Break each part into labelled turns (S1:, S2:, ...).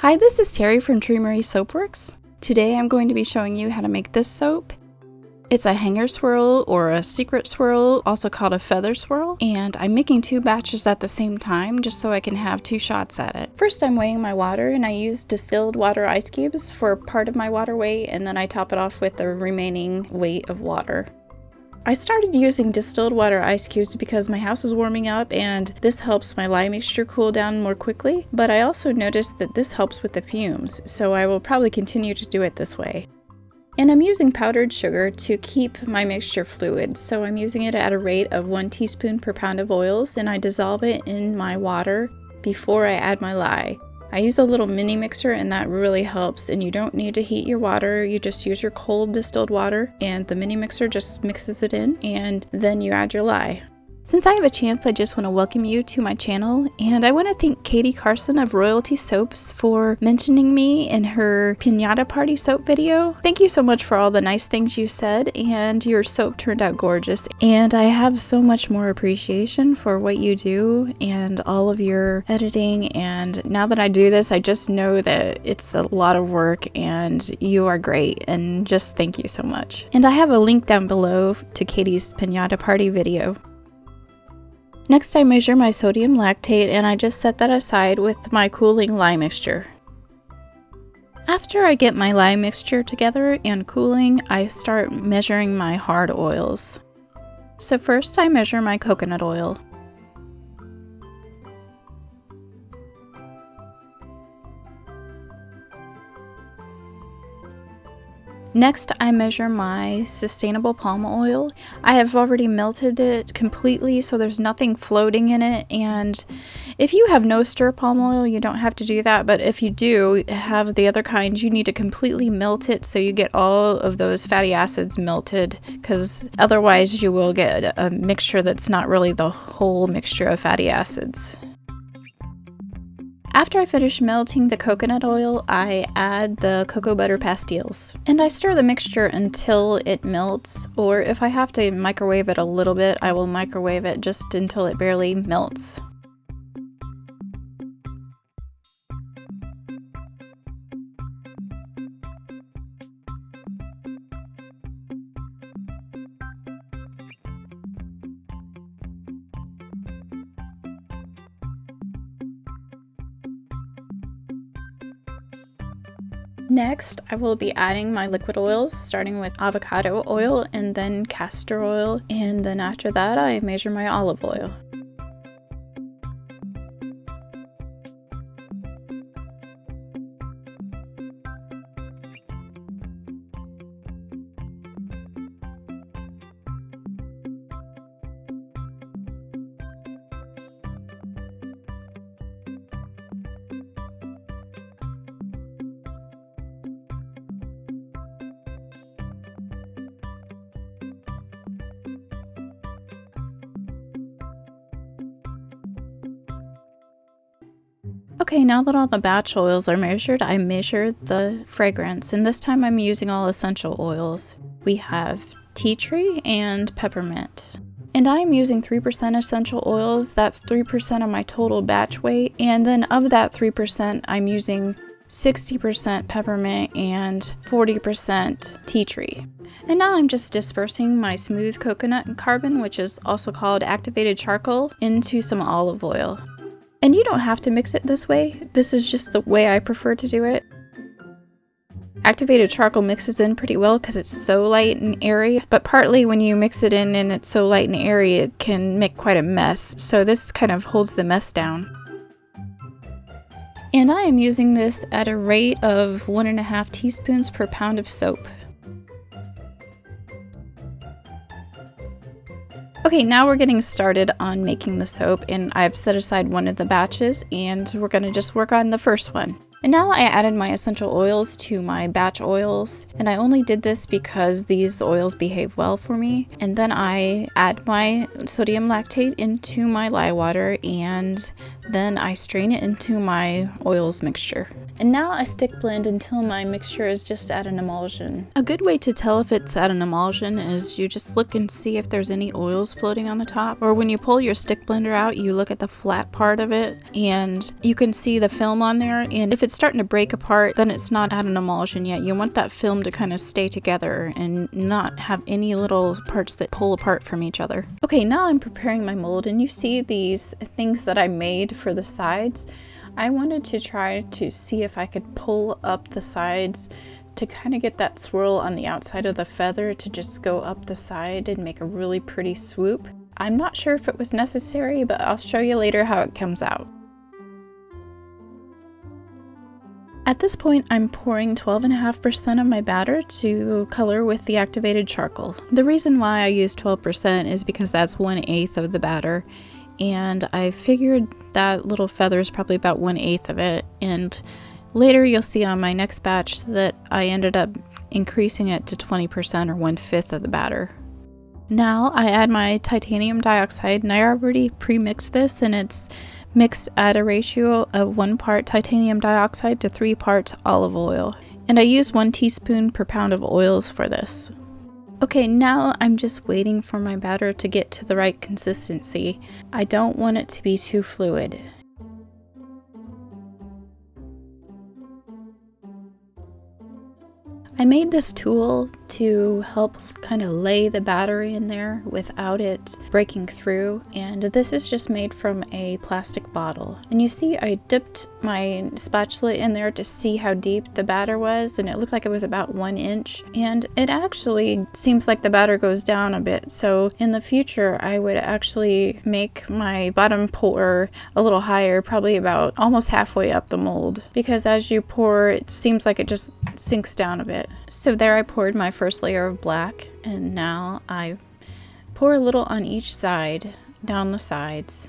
S1: Hi, this is Terry from Treamery Soapworks. Today I'm going to be showing you how to make this soap. It's a hanger swirl or a secret swirl, also called a feather swirl, and I'm making two batches at the same time just so I can have two shots at it. First I'm weighing my water, and I use distilled water ice cubes for part of my water weight, and then I top it off with the remaining weight of water. I started using distilled water ice cubes because my house is warming up and this helps my lye mixture cool down more quickly, but I also noticed that this helps with the fumes, so I will probably continue to do it this way. And I'm using powdered sugar to keep my mixture fluid, so I'm using it at a rate of 1 teaspoon per pound of oils, and I dissolve it in my water before I add my lye. I use a little mini mixer and that really helps, and you don't need to heat your water, you just use your cold distilled water and the mini mixer just mixes it in, and then you add your lye. Since I have a chance, I just want to welcome you to my channel, and I want to thank Katie Carson of Royalty Soaps for mentioning me in her Piñata Party soap video. Thank you so much for all the nice things you said, and your soap turned out gorgeous. And I have so much more appreciation for what you do and all of your editing, and now that I do this, I just know that it's a lot of work and you are great, and just thank you so much. And I have a link down below to Katie's Piñata Party video. Next I measure my sodium lactate and I just set that aside with my cooling lye mixture. After I get my lye mixture together and cooling, I start measuring my hard oils. So first I measure my coconut oil. Next, I measure my sustainable palm oil. I have already melted it completely, so there's nothing floating in it. And if you have no stir palm oil, you don't have to do that. But if you do have the other kinds, you need to completely melt it so you get all of those fatty acids melted, because otherwise you will get a mixture that's not really the whole mixture of fatty acids. After I finish melting the coconut oil, I add the cocoa butter pastilles. And I stir the mixture until it melts, or if I have to microwave it a little bit, I will microwave it just until it barely melts. Next, I will be adding my liquid oils, starting with avocado oil and then castor oil, and then after that I measure my olive oil. Okay, now that all the batch oils are measured, I measure the fragrance, and this time I'm using all essential oils. We have tea tree and peppermint. And I'm using 3% essential oils, that's 3% of my total batch weight, and then of that 3%, I'm using 60% peppermint and 40% tea tree. And now I'm just dispersing my smooth coconut and carbon, which is also called activated charcoal, into some olive oil. And you don't have to mix it this way, this is just the way I prefer to do it. Activated charcoal mixes in pretty well because it's so light and airy, but partly when you mix it in and it's so light and airy, it can make quite a mess, so this kind of holds the mess down. And I am using this at a rate of 1.5 teaspoons per pound of soap. Okay, now we're getting started on making the soap, and I've set aside one of the batches and we're going to just work on the first one. And now I added my essential oils to my batch oils, and I only did this because these oils behave well for me. And then I add my sodium lactate into my lye water, and Then I strain it into my oils mixture. And now I stick blend until my mixture is just at an emulsion. A good way to tell if it's at an emulsion is you just look and see if there's any oils floating on the top. Or when you pull your stick blender out, you look at the flat part of it and you can see the film on there. And if it's starting to break apart, then it's not at an emulsion yet. You want that film to kind of stay together and not have any little parts that pull apart from each other. Okay, now I'm preparing my mold, and you see these things that I made for the sides. I wanted to try to see if I could pull up the sides to kind of get that swirl on the outside of the feather to just go up the side and make a really pretty swoop. I'm not sure if it was necessary, but I'll show you later how it comes out. At this point, I'm pouring 12.5% of my batter to color with the activated charcoal. The reason why I use 12% is because that's 1/8 of the batter. And I figured that little feather is probably about 1/8 of it, and later you'll see on my next batch that I ended up increasing it to 20% or 1/5 of the batter. Now I add my titanium dioxide, and I already pre-mixed this, and it's mixed at a ratio of 1 part titanium dioxide to 3 parts olive oil. And I use 1 teaspoon per pound of oils for this. Okay, now I'm just waiting for my batter to get to the right consistency. I don't want it to be too fluid. I made this tool to help kind of lay the batter in there without it breaking through, and this is just made from a plastic bottle. And you see I dipped my spatula in there to see how deep the batter was, and it looked like it was about 1 inch, and it actually seems like the batter goes down a bit. So in the future I would actually make my bottom pour a little higher, probably about almost halfway up the mold, because as you pour it seems like it just sinks down a bit. So there I poured my first layer of black, and now I pour a little on each side, down the sides.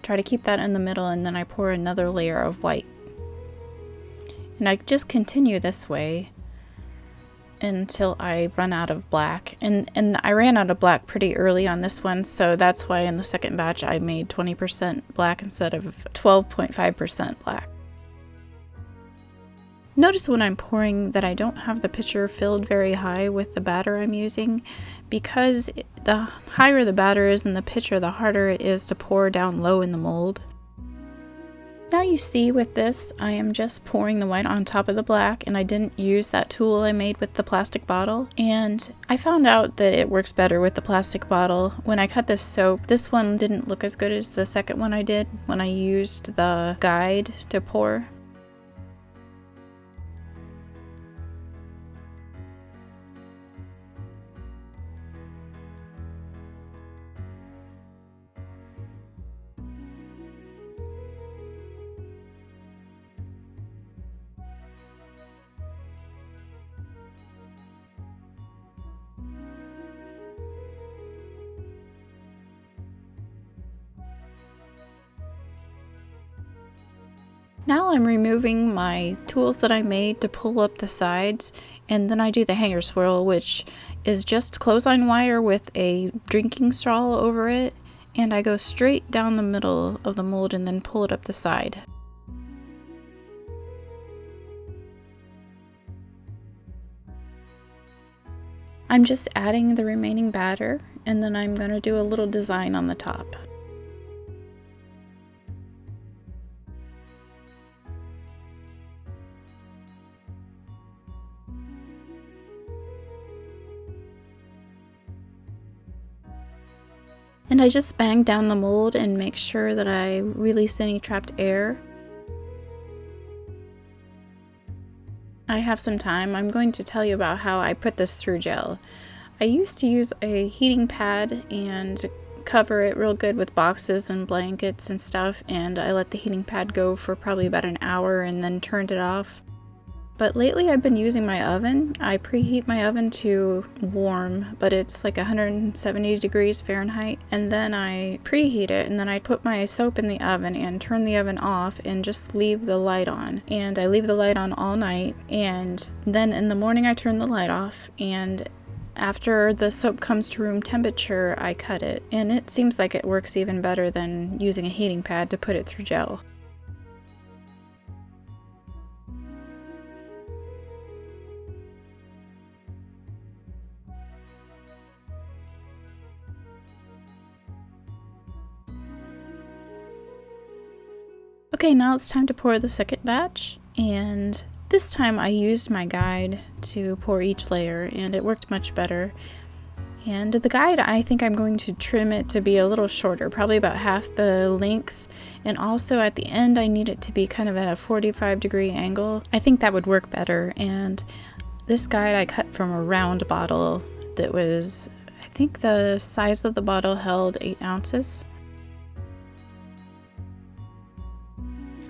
S1: Try to keep that in the middle, and then I pour another layer of white. And I just continue this way until I run out of black. And I ran out of black pretty early on this one, so that's why in the second batch I made 20% black instead of 12.5% black. Notice when I'm pouring that I don't have the pitcher filled very high with the batter I'm using, because the higher the batter is in the pitcher, the harder it is to pour down low in the mold. Now you see with this, I am just pouring the white on top of the black, and I didn't use that tool I made with the plastic bottle. And I found out that it works better with the plastic bottle. When I cut this soap, this one didn't look as good as the second one I did when I used the guide to pour. Now I'm removing my tools that I made to pull up the sides, and then I do the hanger swirl, which is just clothesline wire with a drinking straw over it, and I go straight down the middle of the mold and then pull it up the side. I'm just adding the remaining batter, and then I'm going to do a little design on the top. And I just bang down the mold and make sure that I release any trapped air. I have some time. I'm going to tell you about how I put this through gel. I used to use a heating pad and cover it real good with boxes and blankets and stuff, and I let the heating pad go for probably about an hour and then turned it off. But lately I've been using my oven. I preheat my oven to warm, but it's like 170 degrees Fahrenheit. And then I preheat it, and then I put my soap in the oven and turn the oven off and just leave the light on. And I leave the light on all night, and then in the morning I turn the light off, and after the soap comes to room temperature, I cut it, and it seems like it works even better than using a heating pad to put it through gel. Okay, now it's time to pour the second batch, and this time I used my guide to pour each layer and it worked much better. And the guide, I think I'm going to trim it to be a little shorter, probably about half the length, and also at the end I need it to be kind of at a 45-degree angle. I think that would work better. And this guide I cut from a round bottle that was, I think the size of the bottle held 8 ounces.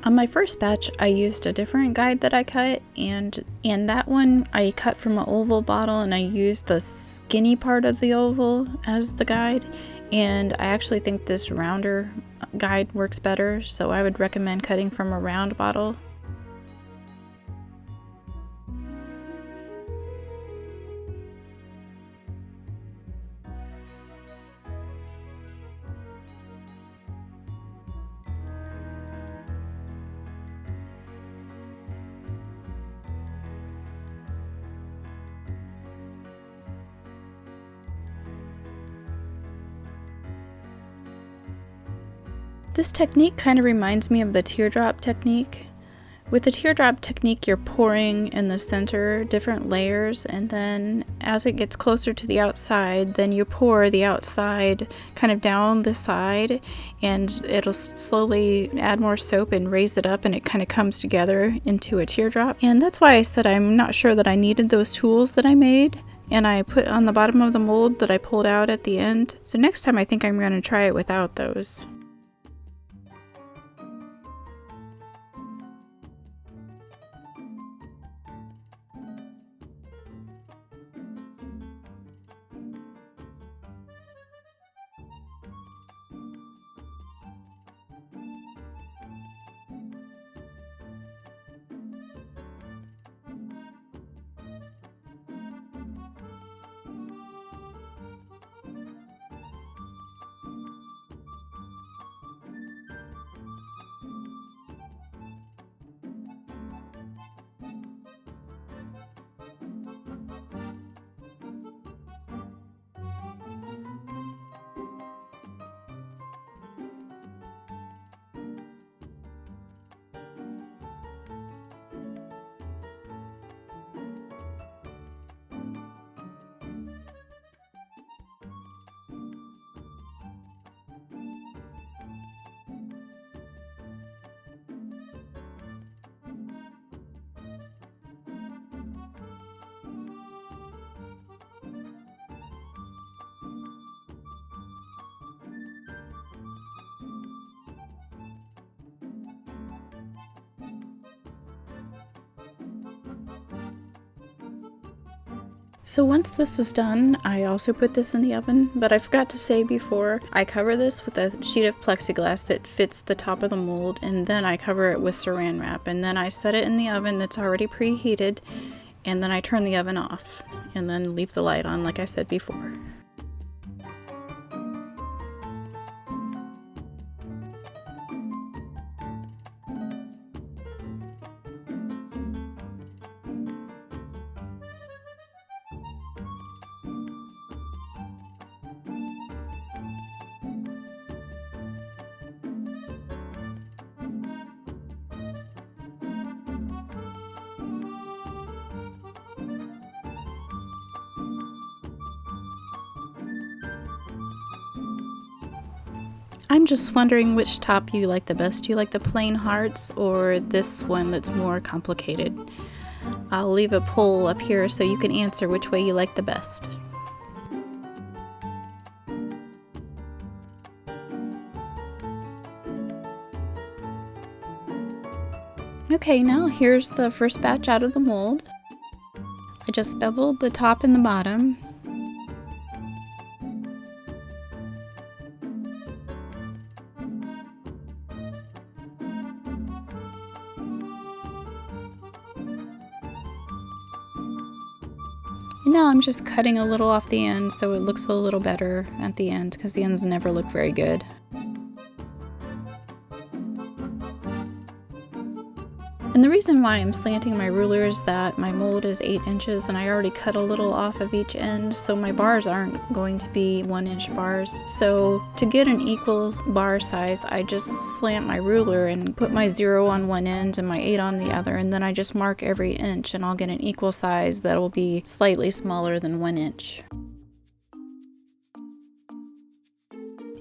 S1: On my first batch, I used a different guide that I cut, and that one I cut from an oval bottle, and I used the skinny part of the oval as the guide, and I actually think this rounder guide works better, so I would recommend cutting from a round bottle. This technique kind of reminds me of the teardrop technique. With the teardrop technique, you're pouring in the center different layers, and then as it gets closer to the outside, then you pour the outside kind of down the side, and it'll slowly add more soap and raise it up, and it kind of comes together into a teardrop. And that's why I said I'm not sure that I needed those tools that I made, and I put on the bottom of the mold that I pulled out at the end. So next time I think I'm going to try it without those. So once this is done, I also put this in the oven, but I forgot to say before, I cover this with a sheet of plexiglass that fits the top of the mold, and then I cover it with saran wrap, and then I set it in the oven that's already preheated, and then I turn the oven off, and then leave the light on like I said before. I'm just wondering which top you like the best. Do you like the plain hearts or this one that's more complicated? I'll leave a poll up here so you can answer which way you like the best. Okay, now here's the first batch out of the mold. I just beveled the top and the bottom. And now I'm just cutting a little off the end so it looks a little better at the end, because the ends never look very good. And the reason why I'm slanting my ruler is that my mold is 8 inches and I already cut a little off of each end, so my bars aren't going to be 1-inch bars. So to get an equal bar size, I just slant my ruler and put my 0 on one end and my 8 on the other, and then I just mark every inch and I'll get an equal size that will be slightly smaller than 1 inch.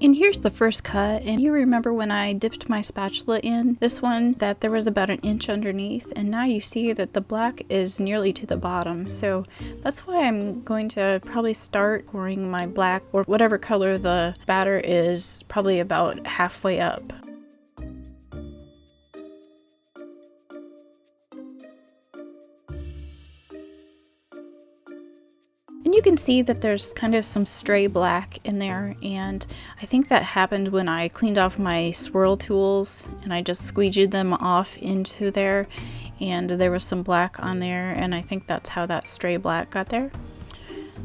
S1: And here's the first cut, and you remember when I dipped my spatula in this one that there was about 1 inch underneath, and now you see that the black is nearly to the bottom, so that's why I'm going to probably start pouring my black or whatever color the batter is probably about halfway up. And you can see that there's kind of some stray black in there, and I think that happened when I cleaned off my swirl tools and I just squeegeed them off into there, and there was some black on there, and I think that's how that stray black got there.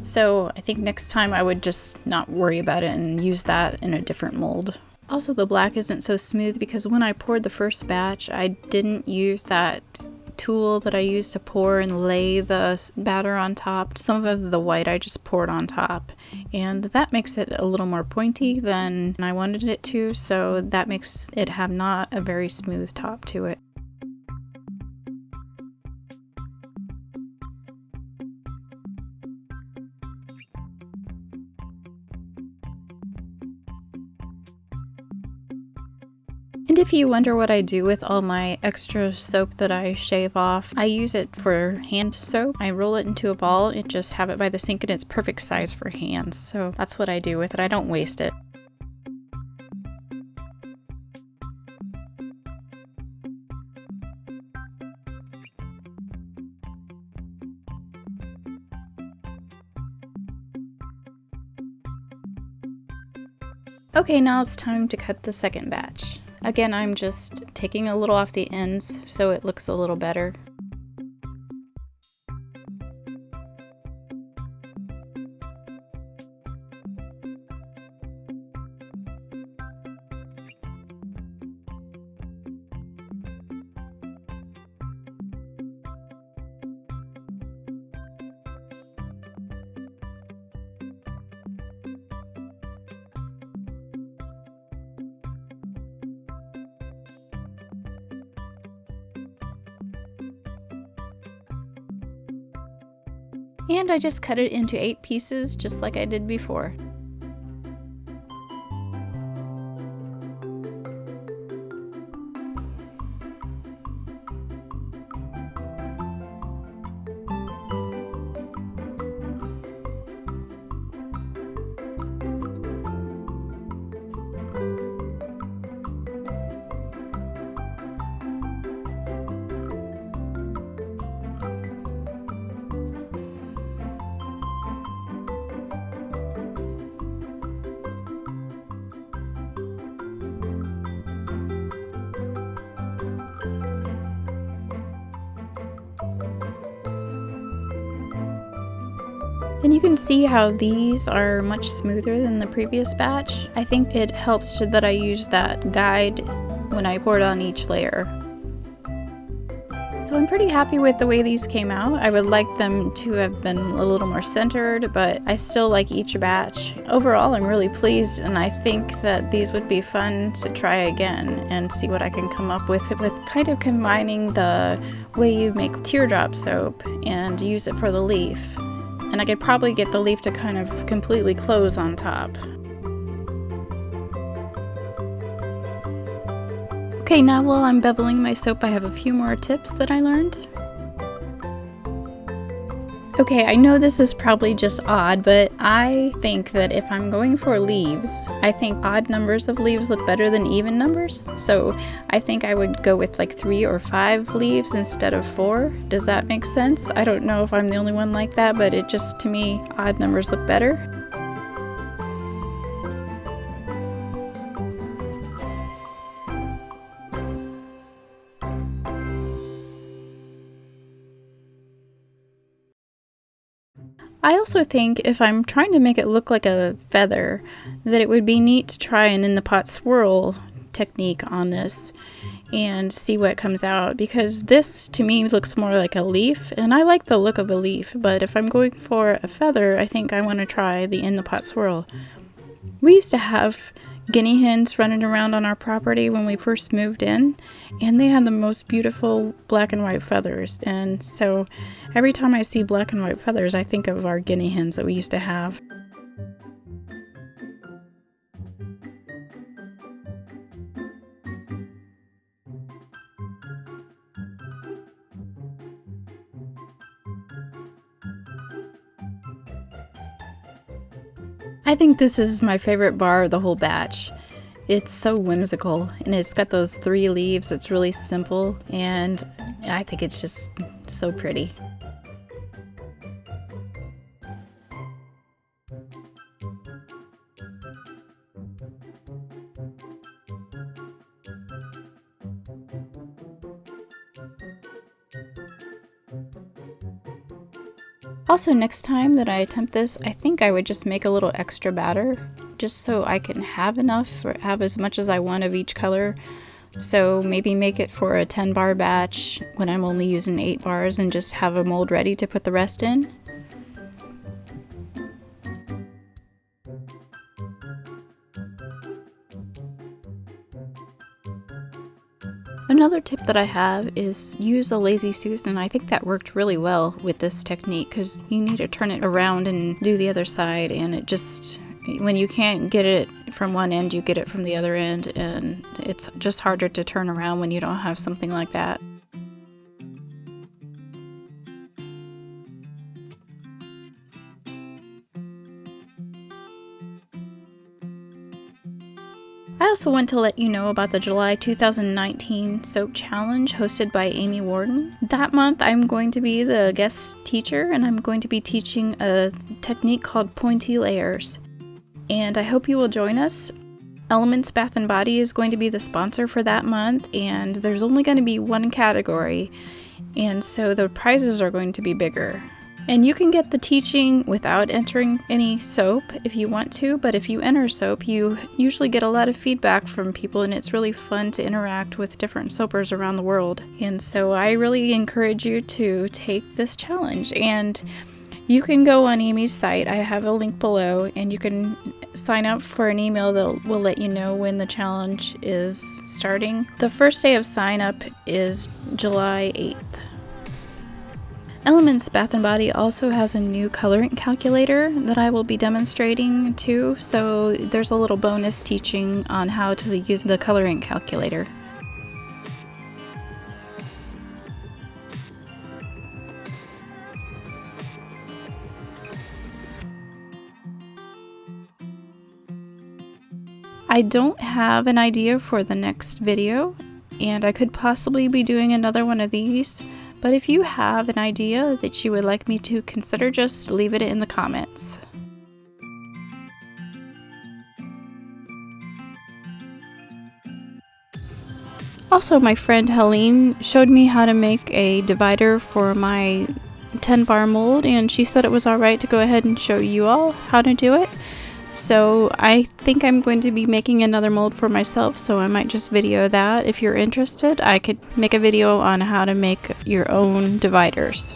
S1: So I think next time I would just not worry about it and use that in a different mold. Also, the black isn't so smooth because when I poured the first batch, I didn't use that tool that I used to pour and lay the batter on top. Some of the white I just poured on top, and that makes it a little more pointy than I wanted it to, so that makes it have not a very smooth top to it. And if you wonder what I do with all my extra soap that I shave off, I use it for hand soap. I roll it into a ball and just have it by the sink, and it's perfect size for hands. So that's what I do with it. I don't waste it. Okay, now it's time to cut the second batch. Again, I'm just taking a little off the ends so it looks a little better. And I just cut it into 8 pieces just like I did before. And you can see how these are much smoother than the previous batch. I think it helps that I used that guide when I poured on each layer. So I'm pretty happy with the way these came out. I would like them to have been a little more centered, but I still like each batch. Overall, I'm really pleased, and I think that these would be fun to try again and see what I can come up with kind of combining the way you make teardrop soap and use it for the leaf. And I could probably get the leaf to kind of completely close on top. Okay, now while I'm beveling my soap, I have a few more tips that I learned. Okay, I know this is probably just odd, but I think that if I'm going for leaves, I think odd numbers of leaves look better than even numbers. So I think I would go with like 3 or 5 leaves instead of 4. Does that make sense? I don't know if I'm the only one like that, but it just, to me, odd numbers look better. I also think if I'm trying to make it look like a feather, that it would be neat to try an in the pot swirl technique on this and see what comes out, because this to me looks more like a leaf, and I like the look of a leaf, but if I'm going for a feather, I think I want to try the in the pot swirl. We used to have guinea hens running around on our property when we first moved in, and they had the most beautiful black and white feathers, and so every time I see black and white feathers I think of our guinea hens that we used to have. I think this is my favorite bar of the whole batch. It's so whimsical, and it's got those 3 leaves. It's really simple, and I think it's just so pretty. Also, next time that I attempt this, I think I would just make a little extra batter, just so I can have enough or have as much as I want of each color. So maybe make it for a 10 bar batch when I'm only using 8 bars and just have a mold ready to put the rest in. Another tip that I have is use a lazy Susan. I think that worked really well with this technique because you need to turn it around and do the other side, and it just, when you can't get it from one end, you get it from the other end, and it's just harder to turn around when you don't have something like that. I also want to let you know about the July 2019 Soap Challenge hosted by Amy Warden. That month I'm going to be the guest teacher, and I'm going to be teaching a technique called pointy layers. And I hope you will join us. Elements Bath & Body is going to be the sponsor for that month, and there's only going to be one category, and so the prizes are going to be bigger. And you can get the teaching without entering any soap if you want to, but if you enter soap, you usually get a lot of feedback from people, and it's really fun to interact with different soapers around the world. And so I really encourage you to take this challenge. And you can go on Amy's site, I have a link below, and you can sign up for an email that will let you know when the challenge is starting. The first day of sign up is July 8th. Elements Bath & Body also has a new colorant calculator that I will be demonstrating too, so there's a little bonus teaching on how to use the colorant calculator. I don't have an idea for the next video, and I could possibly be doing another one of these. But if you have an idea that you would like me to consider, just leave it in the comments. Also, my friend Helene showed me how to make a divider for my 10 bar mold, and she said it was alright to go ahead and show you all how to do it. So I think I'm going to be making another mold for myself, so I might just video that. If you're interested, I could make a video on how to make your own dividers.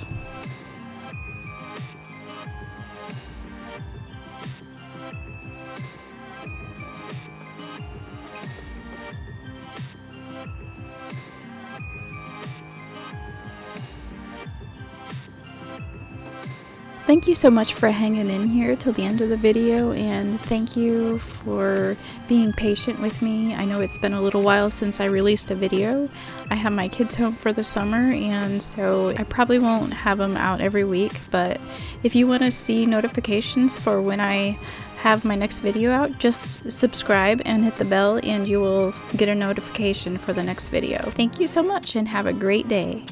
S1: Thank you so much for hanging in here till the end of the video, and thank you for being patient with me. I know it's been a little while since I released a video. I have my kids home for the summer, and so I probably won't have them out every week, but if you want to see notifications for when I have my next video out, just subscribe and hit the bell and you will get a notification for the next video. Thank you so much and have a great day.